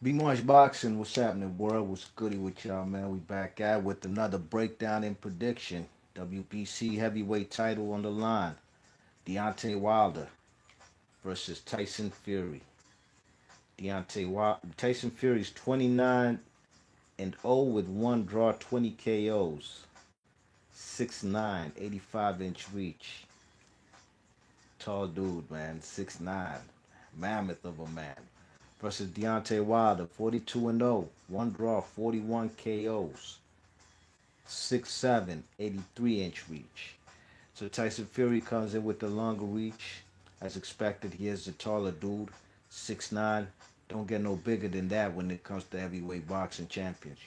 Be Marsh Boxing, what's happening, world? What's goody with y'all, man? We back at with another breakdown and prediction. WBC heavyweight title on the line. Deontay Wilder versus Tyson Fury. Tyson Fury's 29-0 with one draw, 20 KOs. 6'9", 85-inch reach. Tall dude, man. 6'9". Mammoth of a man. Versus Deontay Wilder, 42-0. One draw, 41 KOs. 6'7", 83-inch reach. So Tyson Fury comes in with the longer reach. As expected, he is a taller dude, 6'9". Don't get no bigger than that when it comes to heavyweight boxing champions.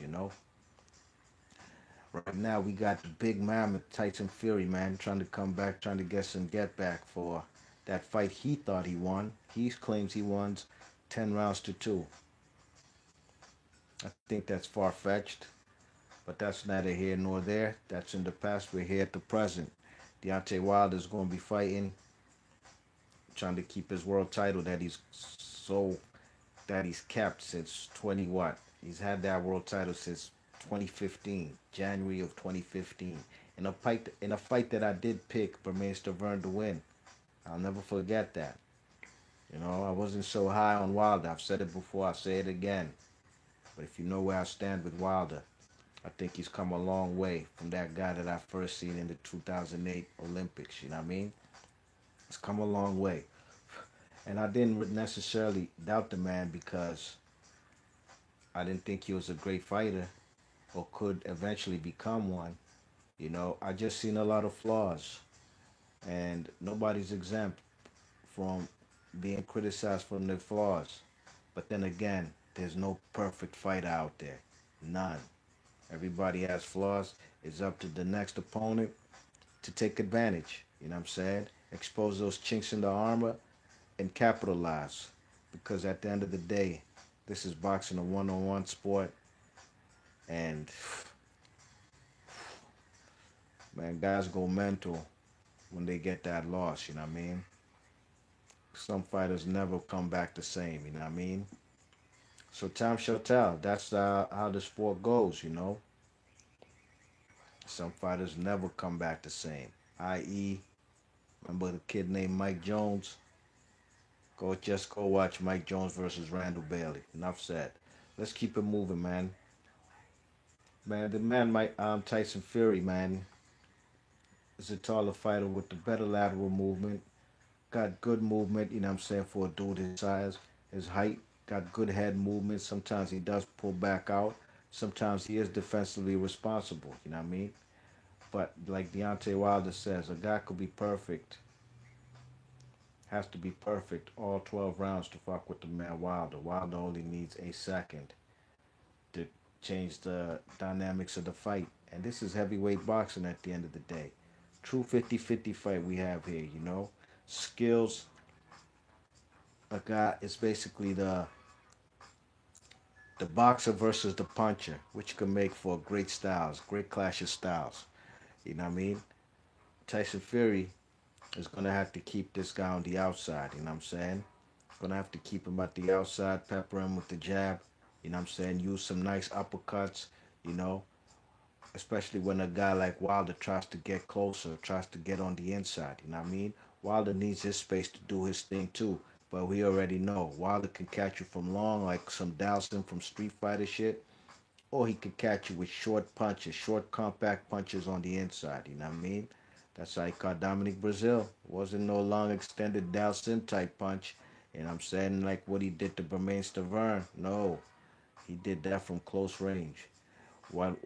Right now, we got the big mammoth Tyson Fury, man, trying to come back, trying to get some get back for that fight he thought he won. He claims he won 10 rounds to 2. I think that's far fetched, but that's neither here nor there. That's in the past. We're here at the present. Deontay Wilder is going to be fighting, trying to keep his world title that he's kept since 20 what? He's had that world title since 2015, January of 2015. In a fight that I did pick Bermane Stiverne to win. I'll never forget that. I wasn't so high on Wilder. I've said it before. I'll say it again. But if you know where I stand with Wilder, I think he's come a long way from that guy that I first seen in the 2008 Olympics. You know what I mean? It's come a long way. And I didn't necessarily doubt the man because I didn't think he was a great fighter or could eventually become one. I just seen a lot of flaws, and nobody's exempt from being criticized from their flaws. But then again, there's no perfect fighter out there. None. Everybody has flaws. It's up to the next opponent to take advantage. You know what I'm saying? Expose those chinks in the armor and capitalize. Because at the end of the day, this is boxing a one-on-one sport, and man, guys go mental when they get that loss. You know what I mean? Some fighters never come back the same. You know what I mean? So time shall tell. That's how the sport goes. Some fighters never come back the same. I.e., remember the kid named Mike Jones? Go watch Mike Jones versus Randall Bailey. Enough said. Let's keep it moving, man. Man, the man, Mike Tyson Fury, man, is a taller fighter with the better lateral movement. Got good movement, you know what I'm saying, for a dude his size, his height. Got good head movement. Sometimes he does pull back out. Sometimes he is defensively responsible, you know what I mean? But like Deontay Wilder says, a guy could be perfect, has to be perfect all 12 rounds to fuck with the man Wilder. Wilder only needs a second to change the dynamics of the fight. And this is heavyweight boxing at the end of the day. True 50-50 fight we have here. Skills, a guy is basically the boxer versus the puncher, which can make for great styles, great clash of styles. You know what I mean? Tyson Fury is gonna have to keep this guy on the outside. You know what I'm saying? Gonna have to keep him at the outside, pepper him with the jab. You know what I'm saying? Use some nice uppercuts. You know, especially when a guy like Wilder tries to get closer, tries to get on the inside. You know what I mean? Wilder needs his space to do his thing too. But we already know Wilder can catch you from long, like some Dowson from Street Fighter shit, or he could catch you with short punches, short compact punches on the inside. You know what I mean? That's how he caught Dominic Brazil. It wasn't no long extended Dowson type punch. And I'm saying like what he did to Bermane Stiverne. No, he did that from close range. While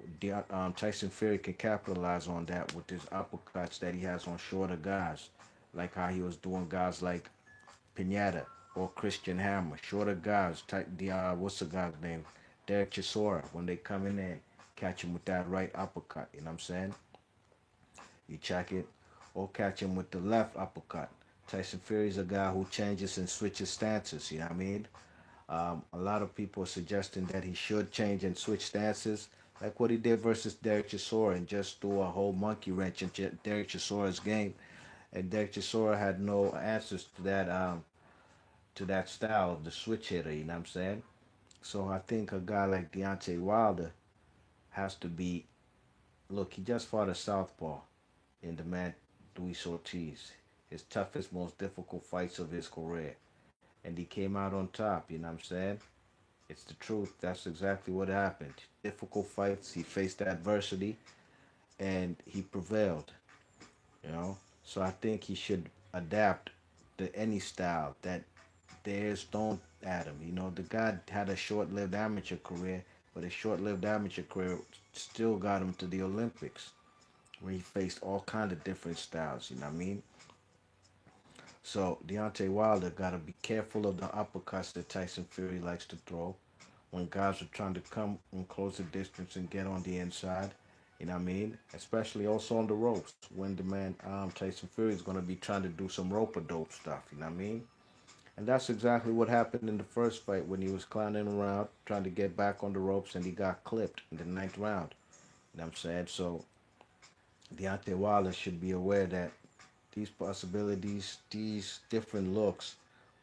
Tyson Fury can capitalize on that with his uppercuts that he has on shorter guys, like how he was doing guys like Pinata or Christian Hammer, shorter guys. Type the what's the guy's name? Derek Chisora. When they come in there, catch him with that right uppercut. You know what I'm saying? You check it, or catch him with the left uppercut. Tyson Fury's a guy who changes and switches stances. You know what I mean? A lot of people are suggesting that he should change and switch stances, like what he did versus Derek Chisora, and just threw a whole monkey wrench in Derek Chisora's game. And Derek Chisora had no answers to that style of the switch hitter. You know what I'm saying? So I think a guy like Deontay Wilder has to be. Look, he just fought a southpaw in the man Luis Ortiz, his toughest, most difficult fights of his career, and he came out on top. You know what I'm saying? It's the truth. That's exactly what happened. Difficult fights. He faced adversity, and he prevailed. You know, so I think he should adapt to any style that there's thrown at him. You know, the guy had a short-lived amateur career, but his short-lived amateur career still got him to the Olympics, where he faced all kind of different styles. You know what I mean? So Deontay Wilder got to be careful of the uppercuts that Tyson Fury likes to throw when guys are trying to come and close the distance and get on the inside. You know what I mean? Especially also on the ropes when the man Tyson Fury is going to be trying to do some rope a dope stuff. You know what I mean? And that's exactly what happened in the first fight when he was clowning around trying to get back on the ropes and he got clipped in the ninth round. You know what I'm saying? So Deontay Wilder should be aware that these possibilities, these different looks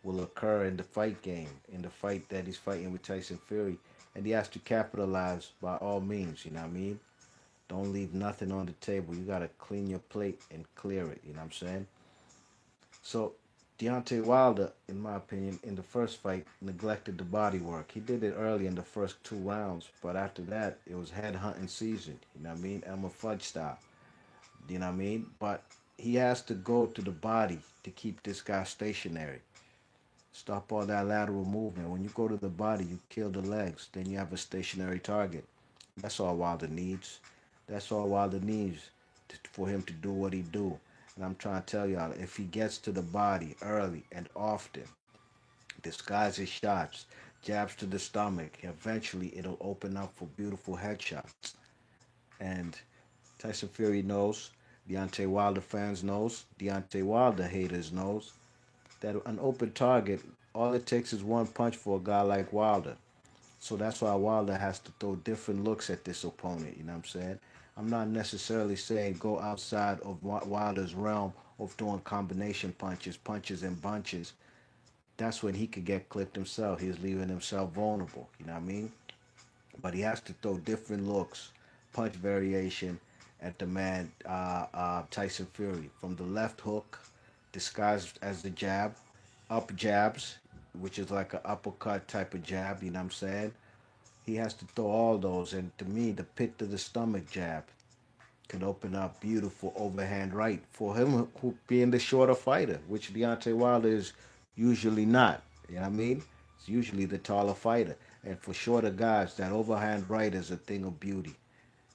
will occur in the fight game, in the fight that he's fighting with Tyson Fury. And he has to capitalize by all means, you know what I mean? Don't leave nothing on the table. You got to clean your plate and clear it, you know what I'm saying? So Deontay Wilder, in my opinion, in the first fight, neglected the body work. He did it early in the first 2 rounds, but after that, it was head hunting season. You know what I mean? Elmer Fudd style. You know what I mean? But he has to go to the body to keep this guy stationary. Stop all that lateral movement. When you go to the body, you kill the legs. Then you have a stationary target. That's all Wilder needs. That's all Wilder needs for him to do what he do. And I'm trying to tell y'all, if he gets to the body early and often, disguises shots, jabs to the stomach, eventually it'll open up for beautiful headshots. And Tyson Fury knows, Deontay Wilder fans knows, Deontay Wilder haters knows that an open target, all it takes is one punch for a guy like Wilder. So that's why Wilder has to throw different looks at this opponent. You know what I'm saying? I'm not necessarily saying go outside of Wilder's realm of throwing combination punches, punches and bunches. That's when he could get clipped himself. He's leaving himself vulnerable. You know what I mean? But he has to throw different looks, punch variation at the man Tyson Fury from the left hook, disguised as the jab, up jabs, which is like an uppercut type of jab. You know what I'm saying? He has to throw all those, and to me, the pit to the stomach jab can open up beautiful overhand right for him who being the shorter fighter, which Deontay Wilder is usually not. You know what I mean? It's usually the taller fighter. And for shorter guys, that overhand right is a thing of beauty.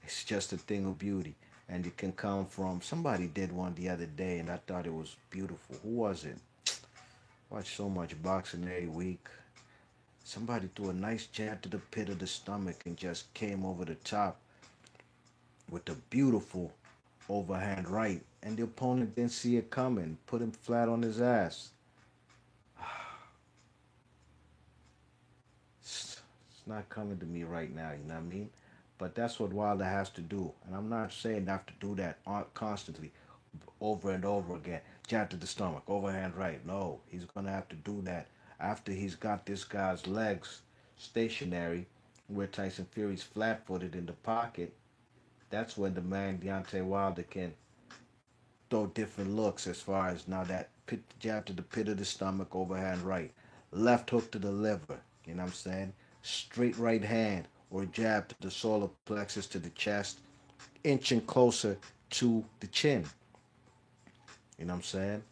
It's just a thing of beauty. And it can come from somebody did one the other day and I thought it was beautiful. Who was it? Watch so much boxing every week. Somebody threw a nice jab to the pit of the stomach and just came over the top with a beautiful overhand right, and the opponent didn't see it coming, put him flat on his ass. It's not coming to me right now, you know what I mean? But that's what Wilder has to do, and I'm not saying have to do that constantly, over and over again. Jab to the stomach, overhand right. No, he's gonna have to do that after he's got this guy's legs stationary, where Tyson Fury's flat-footed in the pocket. That's when the man Deontay Wilder can throw different looks as far as now that pit jab to the pit of the stomach, overhand right, left hook to the liver. You know what I'm saying? Straight right hand or jab to the solar plexus to the chest, inching closer to the chin. You know what I'm saying?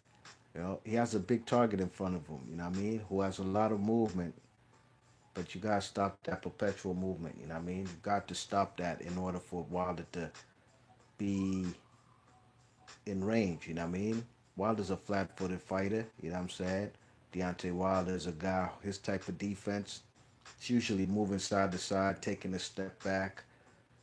You know, he has a big target in front of him, you know what I mean? Who has a lot of movement, but you gotta stop that perpetual movement, you know what I mean? You got to stop that in order for Wilder to be in range, you know what I mean? Wilder's a flat footed fighter, you know what I'm saying? Deontay Wilder is a guy, his type of defense, it's usually moving side to side, taking a step back.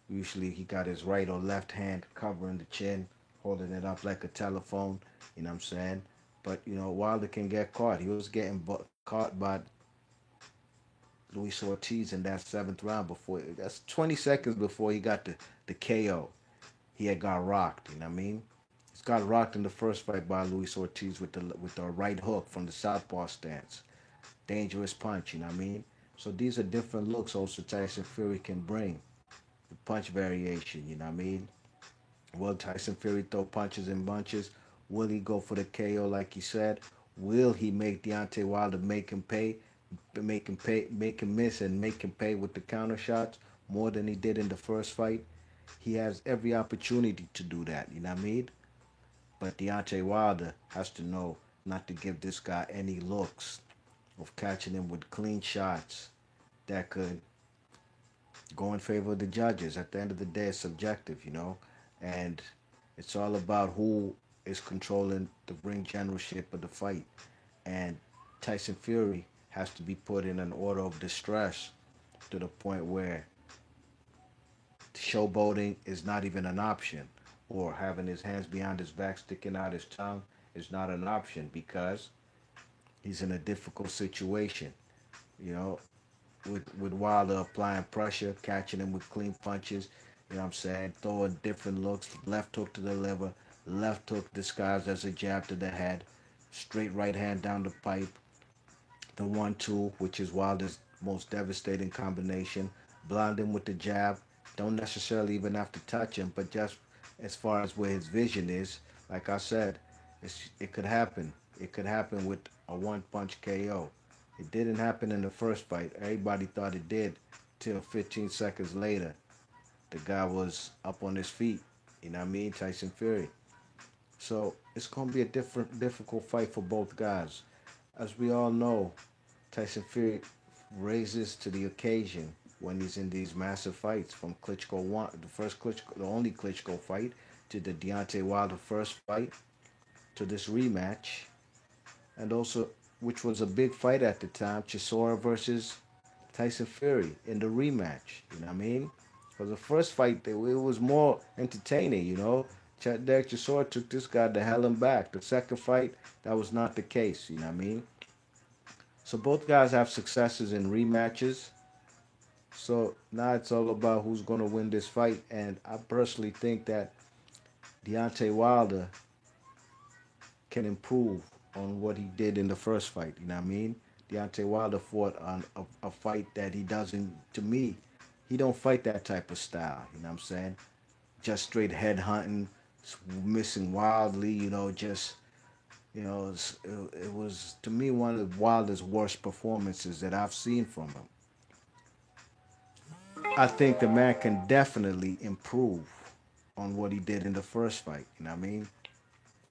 Usually he got his right or left hand covering the chin, holding it up like a telephone, you know what I'm saying? But, you know, Wilder can get caught. He was getting caught by Luis Ortiz in that seventh round before, that's 20 seconds before he got the KO. He had got rocked, you know what I mean? He's got rocked in the first fight by Luis Ortiz with the right hook from the southpaw stance. Dangerous punch, you know what I mean? So these are different looks also Tyson Fury can bring. The punch variation, you know what I mean? Will Tyson Fury throw punches in bunches? Will he go for the KO like he said? Will he make Deontay Wilder make him miss, and make him pay with the counter shots more than he did in the first fight? He has every opportunity to do that, you know what I mean? But Deontay Wilder has to know not to give this guy any looks of catching him with clean shots that could go in favor of the judges. At the end of the day, it's subjective, you know, and it's all about who is controlling the ring generalship of the fight. And Tyson Fury has to be put in an order of distress to the point where showboating is not even an option, or having his hands behind his back, sticking out his tongue is not an option because he's in a difficult situation. You know, with Wilder applying pressure, catching him with clean punches. You know what I'm saying? Throwing different looks, left hook to the liver, left hook disguised as a jab to the head, straight right hand down the pipe, the 1-2, which is Wilder's most devastating combination. Blind him with the jab. Don't necessarily even have to touch him, but just as far as where his vision is, like I said, it could happen. It could happen with a one punch KO. It didn't happen in the first fight. Everybody thought it did till 15 seconds later. The guy was up on his feet. You know what I mean? Tyson Fury. So it's going to be a difficult fight for both guys. As we all know, Tyson Fury raises to the occasion when he's in these massive fights. From Klitschko one, the first Klitschko, the only Klitschko fight, to the Deontay Wilder first fight, to this rematch, and also which was a big fight at the time, Chisora versus Tyson Fury in the rematch. You know what I mean? For the first fight, it was more entertaining. You know, Derek Chisora took this guy to hell and back. The second fight, that was not the case. You know what I mean? So both guys have successes in rematches. So now it's all about who's going to win this fight. And I personally think that Deontay Wilder can improve on what he did in the first fight. You know what I mean? Deontay Wilder fought on a fight that he doesn't, to me, he don't fight that type of style. You know what I'm saying? Just straight head hunting, missing wildly, you know, just, you know, it was, to me, one of Wilder's worst performances that I've seen from him. I think the man can definitely improve on what he did in the first fight. You know what I mean?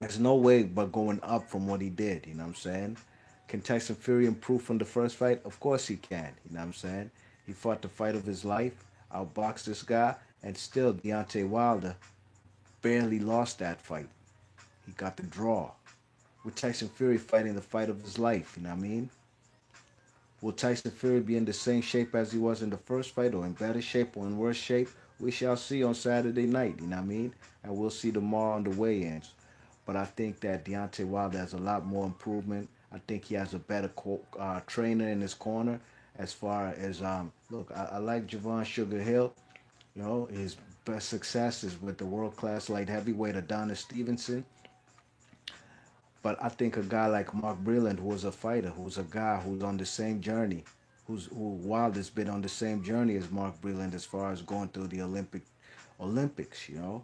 There's no way but going up from what he did. You know what I'm saying? Can Tyson Fury improve from the first fight? Of course he can. You know what I'm saying? He fought the fight of his life, outboxed this guy, and still Deontay Wilder barely lost that fight. He got the draw. With Tyson Fury fighting the fight of his life, you know what I mean? Will Tyson Fury be in the same shape as he was in the first fight, or in better shape, or in worse shape? We shall see on Saturday night, you know what I mean? And we'll see tomorrow on the weigh-ins. But I think that Deontay Wilder has a lot more improvement. I think he has a better trainer in his corner. As far as look, I like Javon Sugar Hill. You know, his best success is with the world-class light heavyweight Adonis Stevenson. But I think a guy like Mark Breland, who was a fighter, who's a guy who's on the same journey, who Wilder's been on the same journey as Mark Breland as far as going through the Olympics. You know,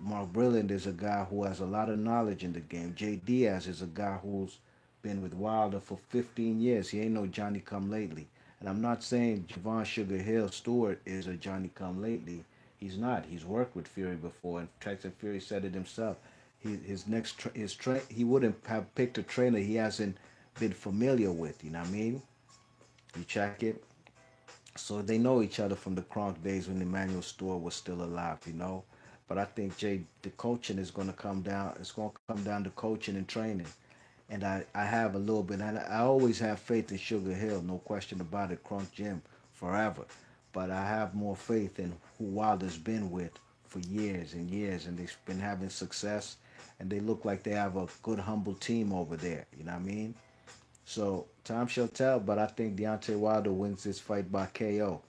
Mark Breland is a guy who has a lot of knowledge in the game. Jay Diaz is a guy who's been with Wilder for 15 years. He ain't no Johnny Come Lately. And I'm not saying Javon Sugar Hill Stewart is a Johnny Come Lately. He's not. He's worked with Fury before, and Tyson Fury said it himself. His next he wouldn't have picked a trainer he hasn't been familiar with. You know what I mean? You check it. So they know each other from the Kronk days when Emmanuel Stewart was still alive. You know, but I think the coaching is going to come down. It's going to come down to coaching and training. And I have a little bit. And I always have faith in Sugar Hill, no question about it. Crunk Jim, forever. But I have more faith in who Wilder's been with for years and years, and they've been having success. And they look like they have a good, humble team over there. You know what I mean? So time shall tell, but I think Deontay Wilder wins this fight by KO.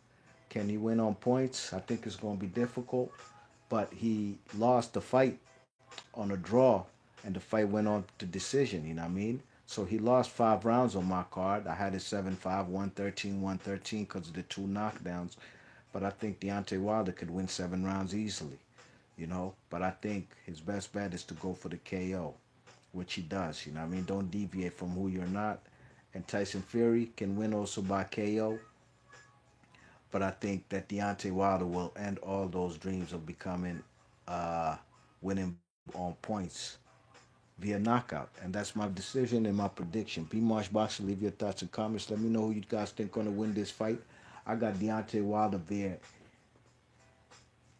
Can he win on points? I think it's going to be difficult, but he lost the fight on a draw, and the fight went on to decision. You know what I mean? So he lost 5 rounds on my card. I had it 7-5, 113, 113 because of the two knockdowns. But I think Deontay Wilder could win 7 rounds easily, you know. But I think his best bet is to go for the KO, which he does, you know what I mean? Don't deviate from who you're not. And Tyson Fury can win also by KO, but I think that Deontay Wilder will end all those dreams of becoming winning on points via knockout. And that's my decision and my prediction. B Marsh Boxer, leave your thoughts and comments. Let me know who you guys think gonna win this fight. I got Deontay Wilder via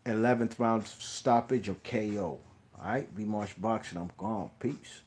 11th round stoppage or KO. All right, B Marsh Boxing, I'm gone. Peace.